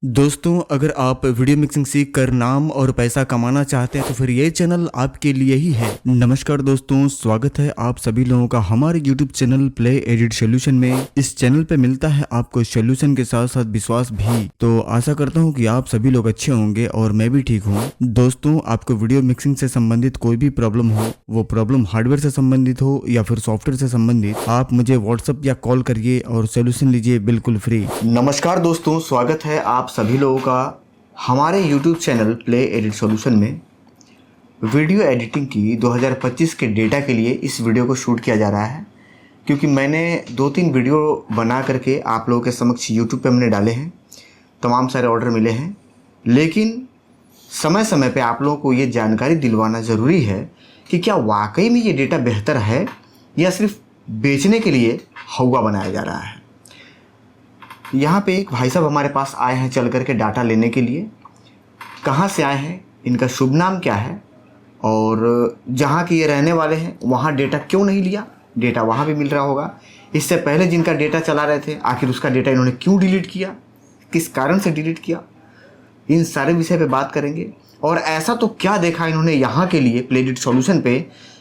दोस्तों, अगर आप वीडियो मिक्सिंग सीख कर नाम और पैसा कमाना चाहते हैं तो फिर ये चैनल आपके लिए ही है। नमस्कार दोस्तों, स्वागत है आप सभी लोगों का हमारे YouTube channel play edit solution में। इस चैनल पे मिलता है आपको सोल्यूशन के साथ साथ विश्वास भी। तो आशा करता हूँ कि आप सभी लोग अच्छे होंगे और मैं भी ठीक हूँ। दोस्तों, आपको वीडियो मिक्सिंग से संबंधित कोई भी प्रॉब्लम हो, वो प्रॉब्लम हार्डवेयर से संबंधित हो या फिर सॉफ्टवेयर से संबंधित, आप मुझे व्हाट्सएप या कॉल करिए और सोल्यूशन लीजिए बिल्कुल फ्री। नमस्कार दोस्तों, स्वागत है आप सभी लोगों का हमारे YouTube channel play edit solution में। वीडियो एडिटिंग की 2025 के डेटा के लिए इस वीडियो को शूट किया जा रहा है, क्योंकि मैंने 2-3 वीडियो बना करके आप लोगों के समक्ष YouTube पे मैंने डाले हैं। तमाम सारे ऑर्डर मिले हैं, लेकिन समय समय पे आप लोगों को ये जानकारी दिलवाना ज़रूरी है कि क्या वाकई में ये डेटा बेहतर है या सिर्फ बेचने के लिए हवा बनाया जा रहा है। यहाँ पे एक भाई साहब हमारे पास आए हैं चल करके डाटा लेने के लिए। कहाँ से आए हैं, इनका शुभ नाम क्या है और जहाँ के ये रहने वाले हैं वहाँ डेटा क्यों नहीं लिया, डेटा वहाँ भी मिल रहा होगा। इससे पहले जिनका डेटा चला रहे थे आखिर उसका डेटा इन्होंने क्यों डिलीट किया, किस कारण से डिलीट किया, इन सारे विषय पे बात करेंगे। और ऐसा तो क्या देखा इन्होंने यहाँ के लिए प्ले एडिट सॉल्यूशन पे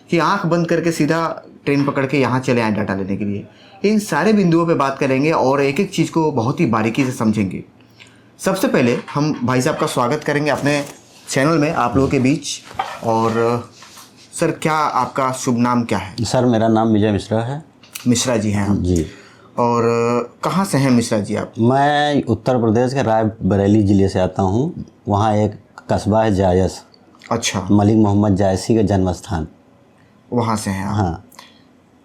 कि आँख बंद करके सीधा ट्रेन पकड़ के यहाँ चले आए डाटा लेने के लिए। इन सारे बिंदुओं पे बात करेंगे और एक एक चीज़ को बहुत ही बारीकी से समझेंगे। सबसे पहले हम भाई साहब का स्वागत करेंगे अपने चैनल में आप लोगों के बीच। और सर, क्या आपका शुभ नाम क्या है? सर, मेरा नाम विजय मिश्रा है। मिश्रा जी हैं जी। और कहाँ से हैं मिश्रा जी आप? मैं उत्तर प्रदेश के रायबरेली ज़िले से आता हूँ। वहाँ एक कस्बा है जायस। अच्छा, मलिक मोहम्मद जायसी का जन्म स्थान, वहाँ से हैं आप? हाँ।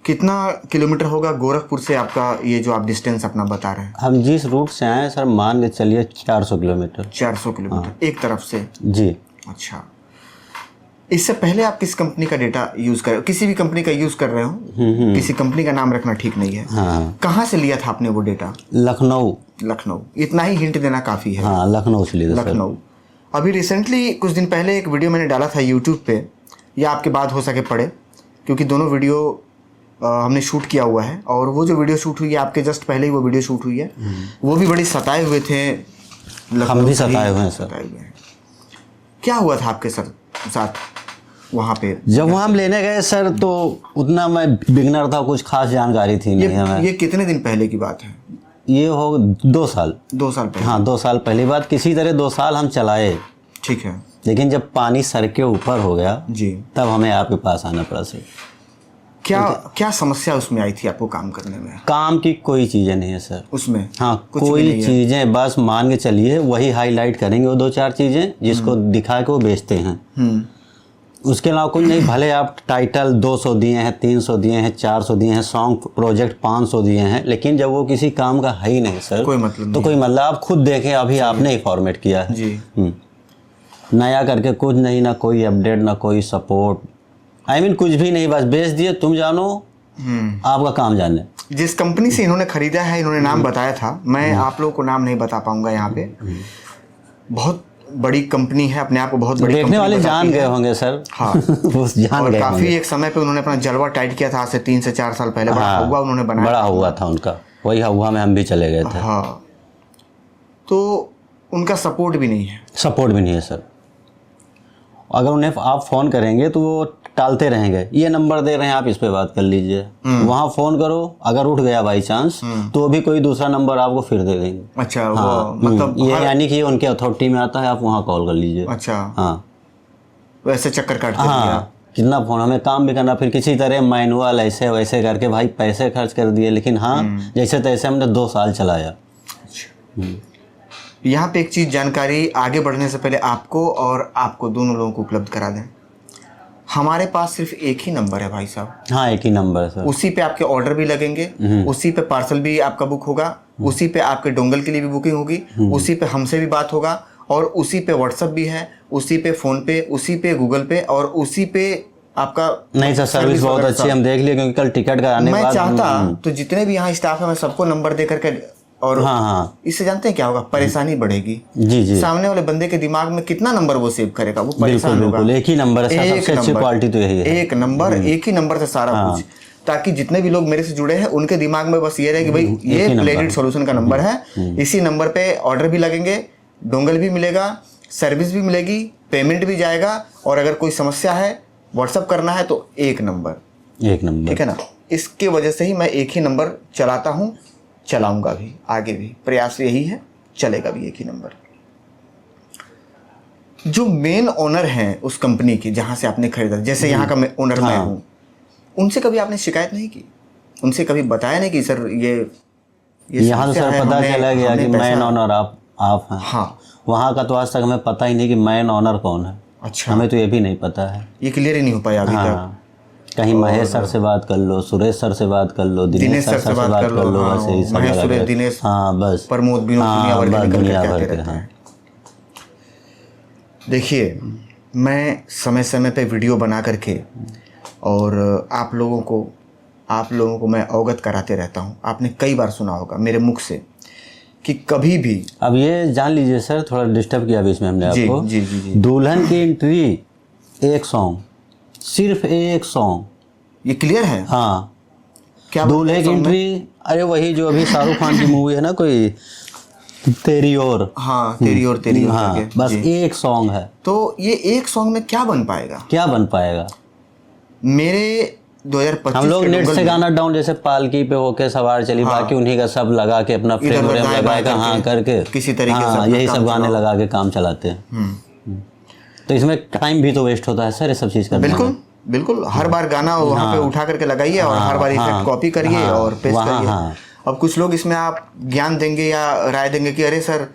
कितना किलोमीटर होगा गोरखपुर से आपका ये जो आप डिस्टेंस अपना बता रहे हैं? हम जिस रूट से आए सर, मान के चलिए 400 किलोमीटर। 400 किलोमीटर हाँ। एक तरफ से? जी। अच्छा, इससे पहले आप किस कंपनी का डेटा यूज़ कर रहे हो? किसी भी कंपनी का यूज़ कर रहे हो? किसी कंपनी का नाम रखना ठीक नहीं है। हाँ। कहाँ से लिया था आपने वो डेटा? लखनऊ। लखनऊ, इतना ही हिंट देना काफ़ी है। हाँ, लखनऊ से लिया सर। लखनऊ। अभी रिसेंटली कुछ दिन पहले एक वीडियो मैंने डाला था यूट्यूब पे, या आपके बाद हो सके पड़े, क्योंकि दोनों वीडियो हमने शूट किया हुआ है। और वो जो वीडियो शूट हुई है आपके जस्ट पहले ही वो वीडियो शूट हुई है, वो भी बड़ी सताए हुए थे। हम भी सताए हुए हैं सर। सताए हुए हैं। क्या हुआ था आपके साथ वहाँ पे? जब वहाँ हम लेने गए सर, तो उतना मैं बिगनर था, कुछ खास जानकारी थी नहीं हमें। ये कितने दिन पहले की बात है? ये हो 2 साल। 2 साल पहले? हाँ, 2 साल पहली बात। किसी तरह 2 साल हम चलाए, ठीक है। लेकिन जब पानी सर के ऊपर हो गया जी, तब हमें आपके पास आना पड़ा सर। क्या समस्या उसमें आई थी आपको काम करने में? काम की कोई चीज़ें नहीं है सर उसमें। हाँ, कुछ भी कोई नहीं है। चीज़ें बस मान के चलिए वही हाईलाइट करेंगे, वो 2-4 चीज़ें जिसको दिखा के वो बेचते हैं। उसके अलावा कुछ नहीं। भले आप टाइटल 200 दिए हैं, 300 दिए हैं, 400 दिए हैं, सॉन्ग प्रोजेक्ट 500 दिए हैं, लेकिन जब वो किसी काम का है ही नहीं सर, कोई मतलब नहीं। तो कोई मतलब आप खुद देखें, अभी आपने ही फॉर्मेट किया है जी। नया करके, कुछ नहीं, ना कोई अपडेट, ना कोई सपोर्ट, कुछ भी नहीं, बस बेच दिए, तुम जानो, आपका काम जाने। जिस कंपनी से इन्होंने खरीदा है, इन्होंने नाम बताया था, मैं आप लोगों को नाम नहीं बता पाऊंगा यहाँ पे। बहुत बड़ी कंपनी है, अपने आप को बहुत बड़ी देखने वाले कंपनी जान बताती गए है। होंगे सर। हाँ। वो जान और गए काफी होंगे। एक समय पे उन्होंने अपना जलवा टाइट किया था, आज से 3 से 4 साल पहले। बड़ा हाँ, हुआ उन्होंने बनाया, बड़ा हुआ था उनका, वही हुआ में हम भी चले गए थे। हाँ, तो उनका सपोर्ट भी नहीं है। सपोर्ट भी नहीं है सर। अगर उन्हें आप फ़ोन करेंगे तो वो टालते रहेंगे, ये नंबर दे रहे हैं आप इस पे बात कर लीजिए, वहाँ फ़ोन करो, अगर उठ गया बाई चांस तो भी कोई दूसरा नंबर आपको फिर दे देंगे। अच्छा, हाँ, वो मतलब ये यानी कि उनके अथॉरिटी में आता है, आप वहाँ कॉल कर लीजिए। अच्छा, हाँ, वैसे चक्कर काटते हैं। हाँ, कितना फ़ोन, हमें काम भी करना, फिर किसी तरह मैनुअल ऐसे वैसे करके भाई पैसे खर्च कर दिए, लेकिन हाँ जैसे तैसे हमने 2 साल चलाया। यहाँ पे एक चीज़ जानकारी आगे बढ़ने से पहले आपको और आपको दोनों लोगों को उपलब्ध करा दें। हमारे पास सिर्फ एक ही नंबर है भाई साहब। हाँ, एक ही नंबर है सर। उसी पे आपके ऑर्डर भी लगेंगे, उसी पे पार्सल भी आपका बुक होगा, उसी पे आपके डोंगल के लिए भी बुकिंग होगी, उसी पे हमसे भी बात होगा, और उसी पे व्हाट्सएप भी है, उसी पे फ़ोन पे, उसी पे गूगल पे, और उसी पे आपका। नहीं सर, सर्विस बहुत अच्छी, हम देख लिए, क्योंकि कल टिकट का आने मैं चाहता तो जितने भी यहाँ स्टाफ है मैं सबको नंबर दे करके, और हाँ, इससे जानते हैं क्या होगा, परेशानी बढ़ेगी। जी जी, सामने वाले बंदे के दिमाग में कितना नंबर वो सेव करेगा, वो परेशान होगा। बिल्कुल, एक ही नंबर है, सबसे अच्छी क्वालिटी तो यही है। एक नंबर, एक ही नंबर से सारा कुछ, ताकि जितने भी लोग मेरे से जुड़े हैं उनके दिमाग में बस ये रहे कि भाई ये प्ले एडिट सॉल्यूशन का नंबर है, इसी नंबर पे ऑर्डर भी लगेंगे, डोंगल भी मिलेगा, सर्विस भी मिलेगी, पेमेंट भी जाएगा, और अगर कोई समस्या है व्हाट्सअप करना है तो 1 नंबर, ठीक है ना। इसके वजह से ही मैं एक ही नंबर चलाता हूँ, चलाऊंगा भी, आगे भी प्रयास यही है, चलेगा भी एक ही नंबर। जो मेन ओनर हैं उस कंपनी के जहाँ से आपने खरीदा, जैसे यहाँ का ओनर मैं हूँ, उनसे कभी आपने शिकायत नहीं की? उनसे कभी बताया नहीं कि सर ये यहाँ से सर पता चला गया कि मेन ओनर आप हैं। हाँ, वहाँ का तो आज तक हमें पता ही नहीं कि मेन ओनर कौन है। अच्छा, हमें तो ये भी नहीं पता है, ये क्लियर ही नहीं हो पाया अभी तक। कहीं महेश सर से बात कर लो, सुरेश सर से बात कर लो, दिनेश सर से बात कर लो, बस यही सब महेश, सुरेश, दिनेश, बस प्रमोद, विनोद, दुनिया भर के रहता है। देखिए, मैं समय समय पे वीडियो बना करके और आप लोगों को मैं अवगत कराते रहता हूँ। आपने कई बार सुना होगा मेरे मुख से कि कभी भी, अब ये जान लीजिए सर, थोड़ा डिस्टर्ब किया बीच में हमने आपको। जी जी जी, दुल्हन की एंट्री 1 सॉन्ग, सिर्फ 1 सॉन्ग, ये क्लियर है? हाँ, क्या दूल्हे की एंट्री? अरे वही जो अभी शाहरुख खान की मूवी है ना, कोई तेरी ओर, हाँ, तेरी ओर, तेरी ओर, हाँ, बस 1 सॉन्ग है। तो ये 1 सॉन्ग में क्या बन पाएगा? क्या बन पाएगा? मेरे 2025 हम लोग नेट से गाना डाउन, जैसे पालकी पे होके सवार चली, बाकी उन्हीं का सब लगा के अपना फ्रेम लगा के, हाँ, करके किसी तरीके से हाँ, यही सब गाने लगा के काम चलाते हैं। तो इसमें टाइम भी तो वेस्ट होता है सर, ये सब चीज करने में। बिल्कुल बिल्कुल, हर बार गाना वहाँ पे उठा करके लगाइए और हर बार इफेक्ट कॉपी करिए और पेस्ट करिए। अब कुछ लोग इसमें आप ज्ञान देंगे या राय देंगे कि अरे सर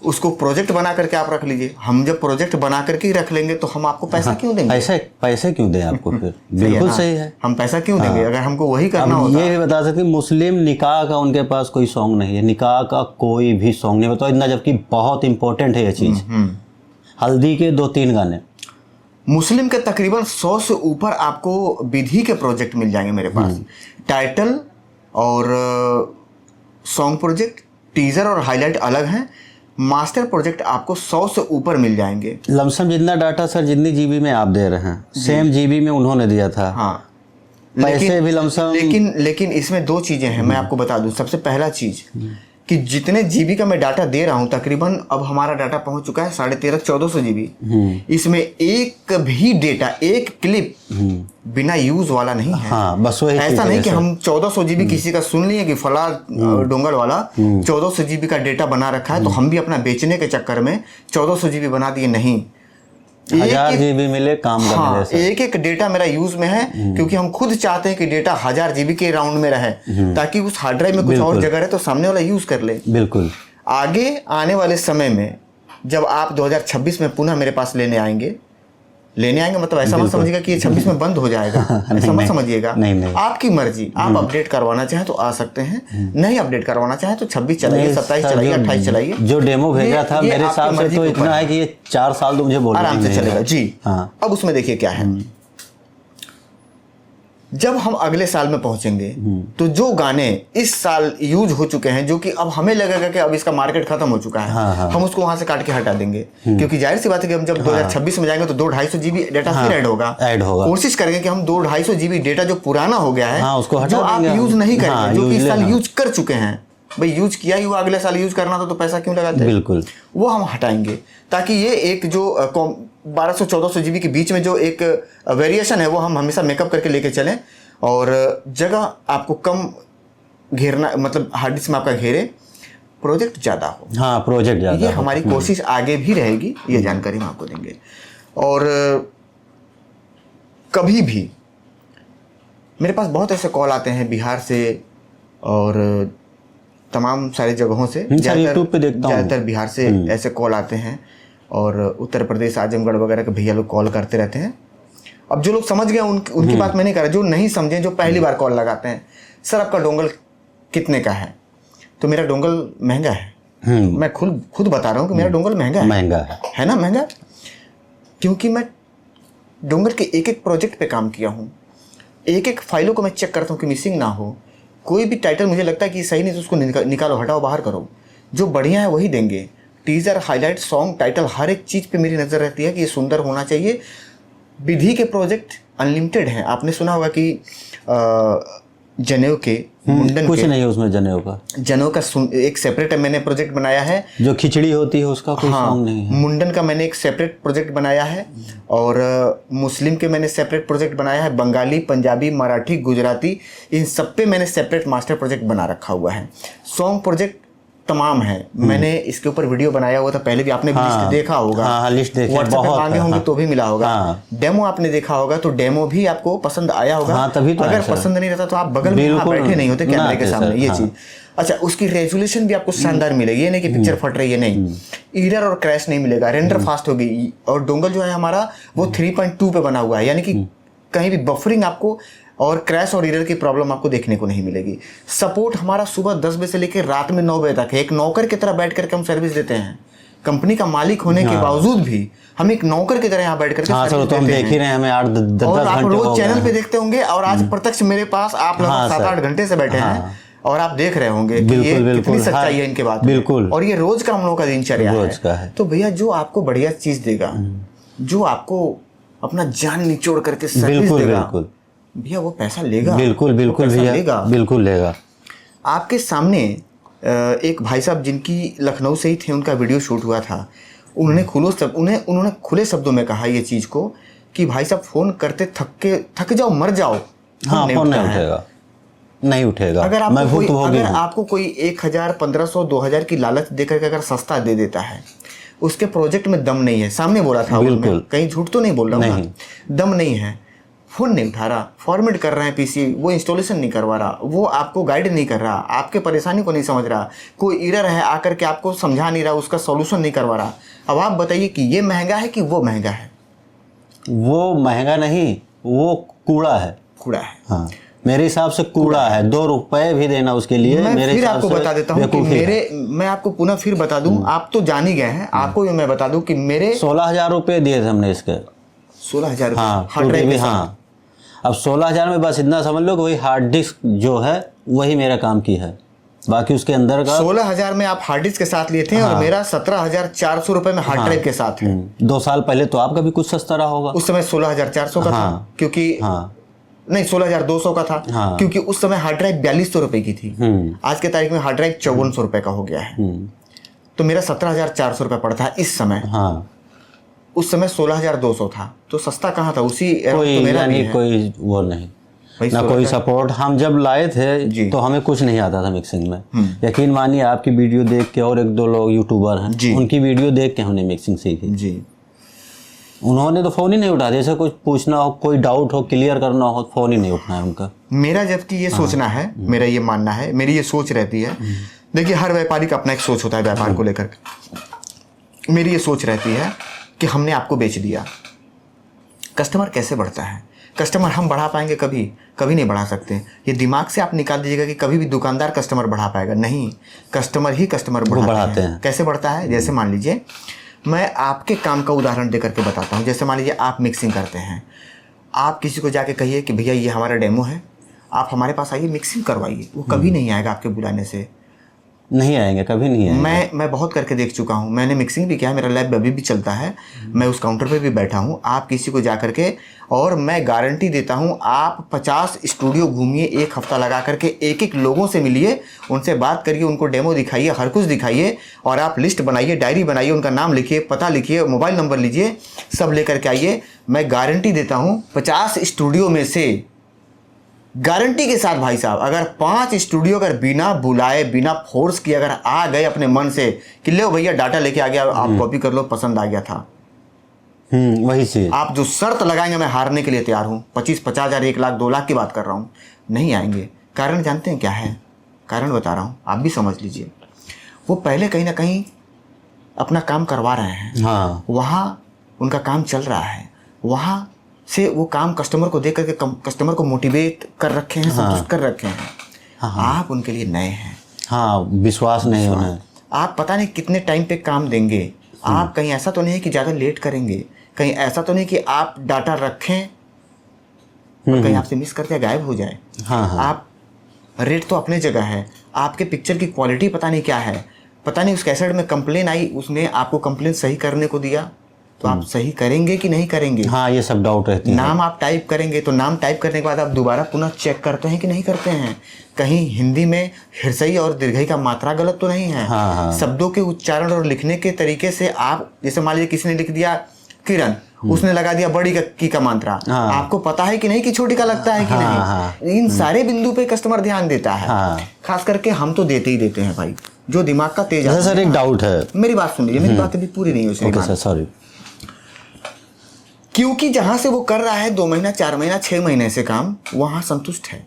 उसको प्रोजेक्ट बना करके आप रख लीजिए। हम जब प्रोजेक्ट बना करके ही रख लेंगे तो हम आपको पैसा क्यों देंगे? पैसे क्यों दें आपको फिर? बिल्कुल सही है, हम पैसा क्यों देंगे अगर हमको वही करना होता। ये भी बता सकते, मुस्लिम निकाह का उनके पास कोई सॉन्ग नहीं है, निकाह का कोई भी सॉन्ग नहीं बताओ इतना, जबकि बहुत इंपॉर्टेंट है ये चीज। हल्दी के 2-3 गाने, मुस्लिम के तकरीबन 100 से ऊपर आपको विधि के प्रोजेक्ट मिल जाएंगे मेरे पास। टाइटल और सॉन्ग प्रोजेक्ट, टीजर और हाईलाइट अलग हैं। मास्टर प्रोजेक्ट आपको 100 से ऊपर मिल जाएंगे। लमसम जितना डाटा सर, जितनी जीबी में आप दे रहे हैं, सेम जीबी में उन्होंने दिया था। हाँ, पैसे भी लमसम। लेकिन इसमें 2 चीजें हैं, मैं आपको बता दूं। सबसे पहला चीज कि जितने जीबी का मैं डाटा दे रहा हूं, तकरीबन अब हमारा डाटा पहुंच चुका है 1350-1400 जीबी। इसमें एक भी डेटा, एक क्लिप बिना यूज वाला नहीं है। हाँ, बस वही ऐसा नहीं कि हम 1400 जीबी किसी का सुन लिए कि फला डोंगर वाला 1400 जीबी का डेटा बना रखा है तो हम भी अपना बेचने के चक्कर में 1400 जीबी बना दिए। नहीं, 1000 जीबी मिले काम करने। हाँ, एक डेटा मेरा यूज में है क्योंकि हम खुद चाहते हैं कि डेटा 1000 जीबी के राउंड में रहे ताकि उस हार्ड ड्राइव में कुछ और जगह रहे तो सामने वाला यूज कर ले। बिल्कुल। आगे आने वाले समय में जब आप 2026 में पुनः मेरे पास लेने आएंगे मतलब ऐसा मत समझिएगा कि ये 26 में बंद हो जाएगा, ऐसा मत समझिएगा। आपकी मर्जी, आप अपडेट करवाना चाहें तो आ सकते हैं, नहीं अपडेट करवाना चाहें तो 26 चलाइए, 27 चलाइए, 28 चलाइए। जो डेमो भेजा था मेरे हिसाब से तो इतना है कि ये 4 साल तो मुझे बोल आराम से चलेगा जी। अब उसमें देखिए क्या है, जब हम अगले साल में पहुंचेंगे तो जो गाने इस साल यूज हो चुके हैं, जो कि अब हमें लगेगा कि अब इसका मार्केट खत्म हो चुका है, हम उसको वहां से काट के हटा देंगे। क्योंकि जाहिर सी बात है कि हम जब 2026 में जाएंगे तो 200-250 जीबी डेटा फिर ऐड होगा। कोशिश करेंगे कि हम 200-250 जीबी डेटा जो पुराना हो गया है, उसको जो आप यूज नहीं करेंगे, जो कि इस साल यूज कर चुके हैं, भाई यूज किया ही हुआ, अगले साल यूज करना था तो पैसा क्यों लगाते? बिल्कुल, वो हम हटाएंगे ताकि ये एक जो 1200-1400 जीबी के बीच में जो एक वेरिएशन है वो हम हमेशा मेकअप करके लेके चलें और जगह आपको कम घेरना, मतलब हार्ड डिस्क में आपका घेरे, प्रोजेक्ट ज़्यादा हो। हाँ, प्रोजेक्ट ज़्यादा, ये हमारी कोशिश आगे भी रहेगी, ये जानकारी हम आपको देंगे। और कभी भी मेरे पास बहुत ऐसे कॉल आते हैं बिहार से और तमाम सारी जगहों से, ज़्यादातर बिहार से ऐसे कॉल आते हैं और उत्तर प्रदेश, आजमगढ़ वगैरह के भैया लोग कॉल करते रहते हैं। अब जो लोग समझ गए उनकी बात मैं नहीं कर रहा, जो नहीं समझे, जो पहली बार कॉल लगाते हैं, सर आपका डोंगल कितने का है? तो मेरा डोंगल महंगा है। मैं खुद बता रहा हूँ कि मेरा डोंगल महंगा है ना, महंगा, क्योंकि मैं डोंगल के एक प्रोजेक्ट पे काम किया हूँ, एक फाइलों को मैं चेक करता हूँ कि मिसिंग ना हो। कोई भी टाइटल मुझे लगता है कि सही नहीं तो उसको निकालो, हटाओ, बाहर करो, जो बढ़िया है वही देंगे। टीजर, हाईलाइट, सॉन्ग, टाइटल, हर एक चीज़ पे मेरी नज़र रहती है कि ये सुंदर होना चाहिए। विधि के प्रोजेक्ट अनलिमिटेड हैं। आपने सुना होगा कि जनेऊ के मुंडन कुछ के नहीं है उसमें जनेऊ का। जनेऊ का एक सेपरेट मैंने प्रोजेक्ट बनाया है। जो खिचड़ी होती है उसका कोई हाँ, सॉन्ग नहीं है। मुंडन का मैंने एक सेपरेट प्रोजेक्ट बनाया है और मुस्लिम के मैंने सेपरेट प्रोजेक्ट बनाया है। बंगाली, पंजाबी, मराठी, गुजराती, इन सब पे मैंने सेपरेट मास्टर प्रोजेक्ट बना रखा हुआ है। सॉन्ग प्रोजेक्ट तमाम है। मैंने इसके ऊपर वीडियो बनाया हुआ था पहले भी, आपने भी लिस्ट देखा होगा। हाँ, लिस्ट देखी, व्हाट्सएप पे बहुत मांगे है, होंगे हाँ। तो भी मिला होगा। हाँ। डेमो आपने देखा होगा तो डेमो भी आपको पसंद आया होगा। हाँ, तभी तो अगर आया, सर। पसंद नहीं रहता तो आप बगल में यहाँ बिल्कुल बैठे नहीं होते ना कैमरे के थे, सामने। सर, ये हाँ। चीज अच्छा, उसकी रेजोल्यूशन भी आपको शानदार मिलेगी। ये नहीं कि पिक्चर फट रही है, नहीं, एरर और क्रैश नहीं मिलेगा, रेंडर फास्ट होगी। और डोंगल जो है हमारा वो 3.2 पे बना हुआ है, यानी कि कहीं भी बफरिंग आपको और क्रैश और एरर की प्रॉब्लम आपको देखने को नहीं मिलेगी। सपोर्ट हमारा सुबह 10 बजे से लेकर रात में 9 बजे तक है। एक नौकर की तरह बैठ करके हम सर्विस देते हैं। कंपनी का मालिक होने के बावजूद भी हम एक नौकर की तरह यहाँ बैठ करके हाँ सर, तो हम देख ही रहे हैं, हमें 8-10 और आप घंटे हो रोज गए चैनल हैं। पे देखते होंगे और आज प्रत्यक्ष मेरे पास आप लगभग हाँ, 7-8 सर। घंटे से बैठे हैं और आप देख रहे होंगे कि बिल्कुल, ये बिल्कुल, कितनी सच्चाई हाँ, है इनके बात में। बिल्कुल। और ये रोज का हम लोगों का दिनचर्या रोज का है। तो भैया जो आपको बढ़िया चीज देगा, जो आपको अपना जान निचोड़ करके सर्विस बिल्कुल देगा, बिल्कुल भैया वो पैसा लेगा। बिल्कुल बिल्कुल वो पैसा भैया, लेगा। बिल्कुल लेगा। आपके सामने एक भाई साहब जिनकी लखनऊ से ही थे, उनका वीडियो शूट हुआ था। उन्होंने खुले शब्दों में कहा ये चीज को कि भाई साहब फोन करते थक जाओ, मर जाओ, हाँ, फोन नहीं उठता है। उठेगा, नहीं उठेगा। अगर मैं आपको भुक्तभोगी कोई, अगर हूँ। आपको कोई 1000, 1500, 2000 की लालच देकर के अगर सस्ता दे देता है, उसके प्रोजेक्ट में दम नहीं है। सामने बोला था, बिल्कुल। मैं कहीं झूठ तो नहीं बोल रहा हूँ नहीं। ना, दम नहीं है, फोन नहीं उठा रहा, फॉर्मेट कर रहे हैं पीसी, वो इंस्टॉलेशन नहीं करवा रहा, वो आपको गाइड नहीं कर रहा, आपके परेशानी को नहीं समझ रहा, कोई एरर है आकर के आपको समझा नहीं रहा, उसका सॉल्यूशन नहीं करवा रहा। अब आप बताइए कि ये महंगा है कि वो महंगा है? वो महंगा नहीं, वो कूड़ा है। कूड़ा है। हाँ, मेरे हिसाब से कूड़ा है। 2 रुपए भी देना उसके लिए मैं मेरे फिर हिसाब आपको से बता देता हूँ कि मैं आपको पुनः फिर बता दूं, आप तो जान ही गए हैं, आपको भी मैं बता दूं कि मेरे 16,000 रुपये दिए थे हमने इसके। 16,000 हाँ, हार्ड ड्राइव के साथ। हाँ। अब 16,000 में बस इतना समझ लो कि वही हार्ड डिस्क जो है वही मेरा काम की है, बाकी उसके अंदर का 16,000 में आप हार्ड डिस्क के साथ लिए थे। और मेरा 17,400 रुपए में हार्ड ड्राइव के साथ है। 2 साल पहले तो आपका भी कुछ सस्ता रहा होगा। उस समय 16,400 का था, क्योंकि नहीं 16,200 का था, क्योंकि उस समय हार्ड ड्राइव 4200 रुपए की थी। आज के तारीख में हार्ड ड्राइव 5400 रुपए का हो गया है। तो मेरा 17,400 रुपए पड़ता है इस समय। उस समय 16,200 था, तो सस्ता कहाँ था? उसी कोई तो मेरा भी यानी है। कोई वो नहीं भाई ना, कोई सपोर्ट। हम जब लाए थे तो हमें कुछ नहीं आता था मिक्सिंग में। यकीन मानिए, आपकी वीडियो देख के और 1-2 लोग यूट्यूबर हैं, उनकी वीडियो देख के हमने मिक्सिंग सीखी जी। उन्होंने तो फ़ोन ही नहीं उठा दिया। जैसे कुछ पूछना हो, कोई डाउट हो, क्लियर करना हो, फ़ोन ही नहीं उठना है उनका। मेरा जबकि ये सोचना है, मेरा ये मानना है, मेरी ये सोच रहती है। देखिए, हर व्यापारी का अपना एक सोच होता है व्यापार को लेकर। मेरी ये सोच रहती है कि हमने आपको बेच दिया, कस्टमर कैसे बढ़ता है? कस्टमर हम बढ़ा पाएंगे? कभी नहीं बढ़ा सकते। ये दिमाग से आप निकाल दीजिएगा कि कभी भी दुकानदार कस्टमर बढ़ा पाएगा, नहीं। कस्टमर ही कस्टमर बढ़ाते हैं। कैसे बढ़ता है? जैसे मान लीजिए, मैं आपके काम का उदाहरण देकर के बताता हूँ। जैसे मान लीजिए आप मिक्सिंग करते हैं, आप किसी को जाके कहिए कि भैया ये हमारा डेमो है, आप हमारे पास आइए, मिक्सिंग करवाइए। वो कभी नहीं आएगा आपके बुलाने से, नहीं आएंगे, कभी नहीं आएंगे। मैं बहुत करके देख चुका हूँ। मैंने मिक्सिंग भी किया है, मेरा लैब अभी भी चलता है, मैं उस काउंटर पे भी बैठा हूँ। आप किसी को जा करके, और मैं गारंटी देता हूँ, आप 50 स्टूडियो घूमिए, 1 हफ्ता लगा करके, एक लोगों से मिलिए, उनसे बात करिए, उनको डेमो दिखाइए, हर कुछ दिखाइए, और आप लिस्ट बनाइए, डायरी बनाइए, उनका नाम लिखिए, पता लिखिए, मोबाइल नंबर लीजिए, सब लेकर के आइए। मैं गारंटी देता हूँ 50 स्टूडियो में से, गारंटी के साथ भाई साहब, अगर 5 स्टूडियो अगर बिना बुलाए, बिना फोर्स किए अगर आ गए अपने मन से कि लो भैया डाटा लेके आ गया, आप कॉपी कर लो, पसंद आ गया था, वही चीज। आप जो शर्त लगाएंगे, मैं हारने के लिए तैयार हूँ, 25-50 हज़ार, 1 लाख, 2 लाख की बात कर रहा हूँ, नहीं आएंगे। कारण जानते हैं क्या है? कारण बता रहा हूँ, आप भी समझ लीजिए। वो पहले कहीं ना कहीं अपना काम करवा रहे हैं, वहाँ उनका काम चल रहा है, वहाँ से वो काम कस्टमर को देख करके कस्टमर को मोटिवेट कर रखे हैं, संतुष्ट कर रखे हैं। आप उनके लिए नए हैं। विश्वास नहीं उन्हें। आप पता नहीं कितने टाइम पे काम देंगे। आप कहीं ऐसा तो नहीं है कि ज़्यादा लेट करेंगे, कहीं ऐसा तो नहीं कि आप डाटा रखें और कहीं आपसे मिस करके गायब हो जाए। आप रेट तो अपने जगह है, आपके पिक्चर की क्वालिटी पता नहीं क्या है, पता नहीं उस कैसेट में कंप्लेन आई, उसने आपको कंप्लेन सही करने को दिया, तो आप सही करेंगे कि नहीं करेंगे। हाँ, ये सब डाउट रहती है। नाम आप टाइप करेंगे तो नाम टाइप करने के बाद आप दोबारा पुनः चेक करते हैं कि नहीं करते हैं, कहीं हिंदी में हृदय और दीर्घई का मात्रा गलत तो नहीं है। हाँ। शब्दों के उच्चारण और लिखने के तरीके से आप, जैसे मान लीजिए किसी ने लिख दिया किरण, उसने लगा दिया बड़ी की का मात्रा, आपको पता है कि नहीं कि छोटी का लगता है कि नहीं। इन सारे बिंदु पे कस्टमर ध्यान देता है। खास करके हम तो देते ही देते हैं भाई, जो दिमाग का तेज। सर एक डाउट है, मेरी बात सुन लीजिए, मेरी बात अभी पूरी नहीं हुई। Okay sir, sorry. क्योंकि जहां से वो कर रहा है 2 महीना 4 महीना 6 महीने से काम, वहां संतुष्ट है।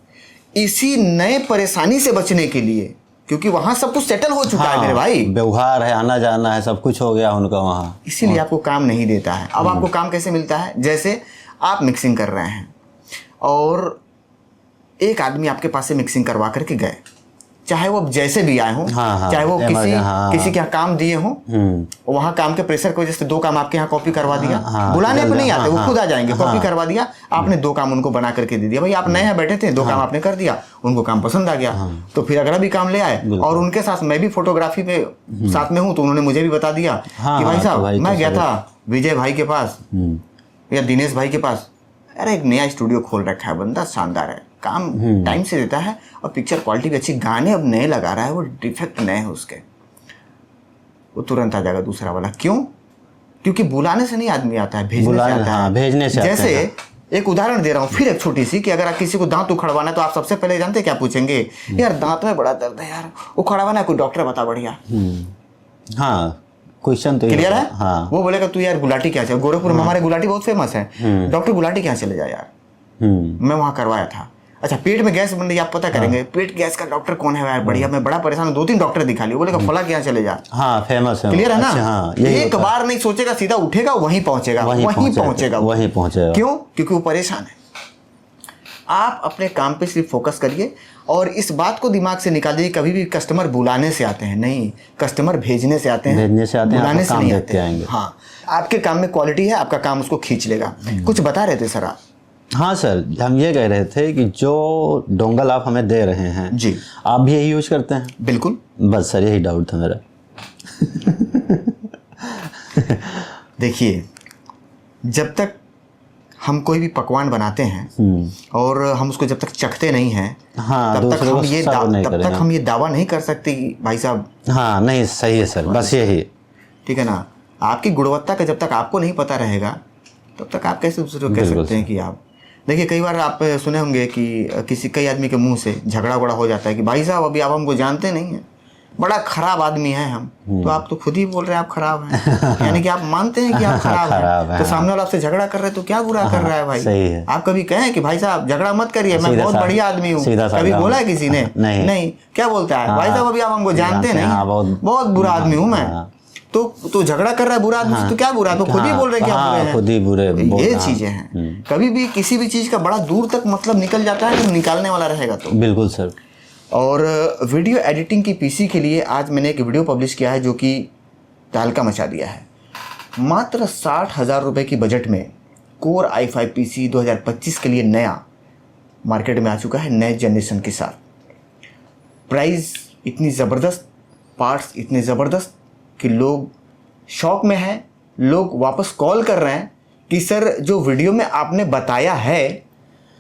इसी नए परेशानी से बचने के लिए, क्योंकि वहां सब कुछ सेटल हो चुका है मेरे भाई, व्यवहार है, आना जाना है, सब कुछ हो गया उनका वहां, इसीलिए आपको काम नहीं देता है। अब आपको काम कैसे मिलता है? जैसे आप मिक्सिंग कर रहे हैं और एक आदमी आपके पास से मिक्सिंग करवा करके गए, चाहे वो जैसे भी आए हों, चाहे वो किसी के यहाँ काम दिए हों, वहाँ काम के प्रेशर की वजह से 2 काम आपके यहाँ कॉपी करवा दिया, बुलाने पे नहीं आते, वो खुद आ जाएंगे, कॉपी करवा दिया, आपने 2 काम उनको बना करके दे दिया। भाई आप नए यहाँ बैठे थे, 2 काम आपने कर दिया, उनको काम पसंद आ गया, तो फिर अगला भी काम ले आए। और उनके साथ मैं भी फोटोग्राफी पे साथ में हूँ, तो उन्होंने मुझे भी बता दिया कि भाई साहब मैं गया था विजय भाई के पास या दिनेश भाई के पास, अरे एक नया स्टूडियो खोल रखा है, बंदा शानदार है, काम टाइम से देता है और पिक्चर क्वालिटी भी अच्छी, गाने अब नए लगा रहा है, वो डिफेक्ट नए हैं उसके, वो तुरंत आ जाएगा दूसरा वाला। क्यों? क्योंकि बुलाने से नहीं आदमी आता है, भेजने से आता है। भेजने से जैसे एक उदाहरण दे रहा हूँ फिर एक छोटी सी, कि अगर आप किसी को दांत उखड़वाना है तो आप सबसे पहले जानते क्या पूछेंगे? यार दांत में बड़ा दर्द है यार, उखड़वाना है, कोई डॉक्टर बता बढ़िया। हाँ, क्वेश्चन तो क्लियर है। हाँ। वो बोलेगा तू यार गुलाटी क्या चाहिए, गोरखपुर में हमारे गुलाटी बहुत फेमस है, डॉक्टर गुलाटी क्या चले जाए यार, मैं वहां करवाया था। अच्छा पेट में गैस बन रही है, आप पता करेंगे पेट गैस का डॉक्टर कौन है यार, बढ़िया, मैं बड़ा परेशान हूँ, 2-3 डॉक्टर दिखा लिया, बोलेगा फला क्या चले जा। हाँ, फेमस है। क्लियर है ना। हाँ, एक बार नहीं सोचेगा, सीधा उठेगा वहीं पहुंचेगा, वहीं पहुंचेगा। क्यों? क्योंकि वो परेशान है। आप अपने काम पे सिर्फ फोकस करिए और इस बात को दिमाग से निकाल दीजिए, कभी भी कस्टमर बुलाने से आते हैं नहीं, कस्टमर भेजने से आते हैं, बुलाने से नहीं आते हैं। हाँ, आपके काम में क्वालिटी है, आपका काम उसको खींच लेगा। कुछ बता रहे थे सर आप? हाँ सर, हम ये कह रहे थे कि जो डोंगल आप हमें दे रहे हैं जी, आप भी यही यूज करते हैं? बिल्कुल। बस सर यही डाउट था मेरा। देखिए, जब तक हम कोई भी पकवान बनाते हैं और हम उसको जब तक चखते नहीं हैं, तब तक हम ये दावा नहीं कर सकते कि भाई साहब। हाँ नहीं, सही है सर, बस यही। ठीक है ना। आपकी गुणवत्ता का जब तक आपको नहीं पता रहेगा तब तक आप कैसे दूसरे को कह सकते हैं कि आप। देखिए कई बार आप सुने होंगे कि कई आदमी के मुंह से झगड़ा उगड़ा हो जाता है कि भाई साहब अभी आप हमको जानते नहीं हैं, बड़ा खराब आदमी है हम। तो आप तो खुद ही बोल रहे हैं आप खराब हैं, यानी कि आप मानते हैं कि आप खराब हैं। तो सामने वाला आपसे झगड़ा कर रहे हैं तो क्या बुरा कर रहा है भाई? सही है। आप कभी कहें कि भाई साहब झगड़ा मत करिए, मैं बहुत बढ़िया आदमी हूँ, कभी बोला है किसी ने? नहीं। क्या बोलता है? भाई साहब अभी आप हमको जानते नहीं, बहुत बुरा आदमी हूँ मैं। तो झगड़ा कर रहा है बुरा आदमी, तो क्या बुरा? तो खुद ही बोल रहे हैं कि आप बुरे हैं। खुद ही बुरे। ये चीजें हैं। कभी भी किसी भी चीज का बड़ा दूर तक मतलब निकल जाता है, तो निकालने वाला रहेगा तो। बिल्कुल सर। और वीडियो एडिटिंग की पीसी के लिए आज मैंने एक वीडियो पब्लिश किया है जो कि तहलका मचा दिया है। मात्र 60,000 रुपये की बजट में कोर i5 पीसी 2025 के लिए नया मार्केट में आ चुका है, नए जनरेशन के साथ। प्राइस इतनी ज़बरदस्त, पार्ट्स इतने ज़बरदस्त कि लोग शौक में हैं। लोग वापस कॉल कर रहे हैं कि सर जो वीडियो में आपने बताया है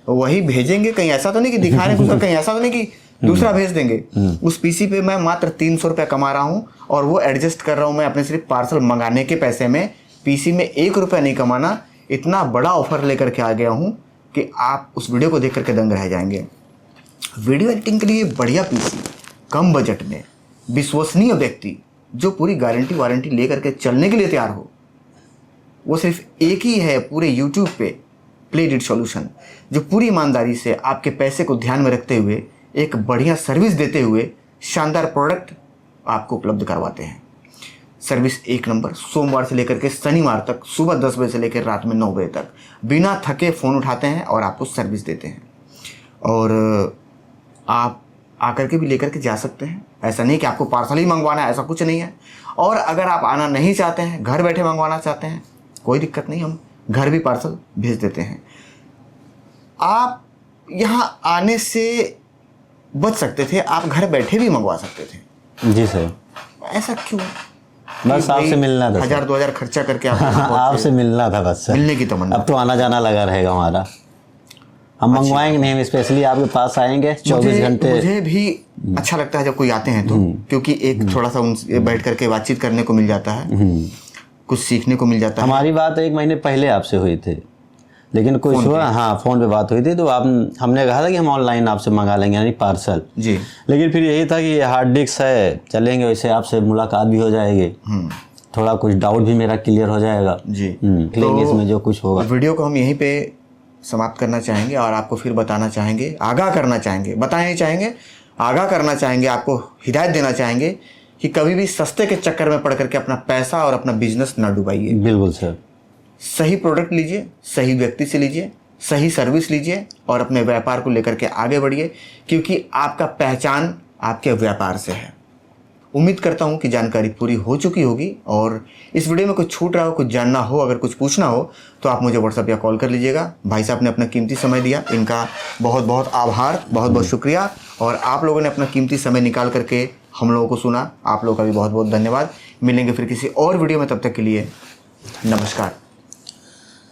वही भेजेंगे, कहीं ऐसा तो नहीं कि दिखा रहे हैं, कहीं ऐसा तो नहीं कि दूसरा भेज देंगे। उस पीसी पे मैं मात्र 300 रुपये कमा रहा हूँ और वो एडजस्ट कर रहा हूँ मैं अपने सिर्फ पार्सल मंगाने के पैसे में। पीसी में 1 रुपया नहीं कमाना, इतना बड़ा ऑफर लेकर के आ गया हूँ कि आप उस वीडियो को देख करके दंग रह जाएंगे। वीडियो एडिटिंग के लिए बढ़िया पीसी, कम बजट में, विश्वसनीय व्यक्ति जो पूरी गारंटी वारंटी लेकर के चलने के लिए तैयार हो, वो सिर्फ एक ही है पूरे यूट्यूब पे, प्ले एडिट सॉल्यूशन, जो पूरी ईमानदारी से आपके पैसे को ध्यान में रखते हुए एक बढ़िया सर्विस देते हुए शानदार प्रोडक्ट आपको उपलब्ध करवाते हैं। सर्विस 1 नंबर, सोमवार से लेकर के शनिवार तक सुबह 10 बजे से लेकर रात में 9 बजे तक बिना थके फ़ोन उठाते हैं और आपको सर्विस देते हैं। और आप आकर के भी लेकर के जा सकते हैं, ऐसा नहीं कि आपको पार्सल ही मंगवाना है, ऐसा कुछ नहीं है। और अगर आप आना नहीं चाहते हैं, घर बैठे मंगवाना चाहते हैं, कोई दिक्कत नहीं, हम घर भी पार्सल भेज देते हैं। आप यहाँ आने से बच सकते थे, आप घर बैठे भी मंगवा सकते थे। जी सर। ऐसा क्यों? बस आपसे मिलना था, 1000-2000 खर्चा करके आप यहाँ पहुंचे। आपसे मिलना था बस सर। मिलने की तमन्ना। अब तो आना जाना लगा रहेगा हमारा। हम मंगवाएंगे नहीं, हम स्पेशली आपके पास आएंगे 24 घंटे। मुझे भी अच्छा लगता है जब कोई आते हैं तो, क्योंकि एक थोड़ा सा उनसे बैठ करके बातचीत करने को मिल जाता है, कुछ सीखने को मिल जाता है। हमारी बात 1 महीने पहले आपसे हुई थी, लेकिन कुछ हुआ, हाँ फ़ोन पे बात हुई थी, तो आप हमने कहा था कि हम ऑनलाइन आपसे मंगा लेंगे, यानी पार्सल जी। लेकिन फिर यही था कि हार्ड डिस्क है, चलेंगे वैसे आपसे मुलाकात भी हो जाएगी, थोड़ा कुछ डाउट भी मेरा क्लियर हो जाएगा जी। लेंगे इसमें जो कुछ होगा। वीडियो को हम यहीं पे समाप्त करना चाहेंगे और आपको फिर बताना चाहेंगे, आगाह करना चाहेंगे, बताना नहीं चाहेंगे, आगाह करना चाहेंगे, आपको हिदायत देना चाहेंगे कि कभी भी सस्ते के चक्कर में पड़ करके अपना पैसा और अपना बिजनेस ना डुबाइए। बिल्कुल सर। सही प्रोडक्ट लीजिए, सही व्यक्ति से लीजिए, सही सर्विस लीजिए और अपने व्यापार को लेकर के आगे बढ़िए, क्योंकि आपका पहचान आपके व्यापार से है। उम्मीद करता हूं कि जानकारी पूरी हो चुकी होगी और इस वीडियो में कुछ छूट रहा हो, कुछ जानना हो, अगर कुछ पूछना हो तो आप मुझे व्हाट्सएप या कॉल कर लीजिएगा। भाई साहब ने अपना कीमती समय दिया, इनका बहुत बहुत आभार, बहुत बहुत शुक्रिया। और आप लोगों ने अपना कीमती समय निकाल करके हम लोगों को सुना, आप लोगों का भी बहुत बहुत धन्यवाद। मिलेंगे फिर किसी और वीडियो में, तब तक के लिए नमस्कार।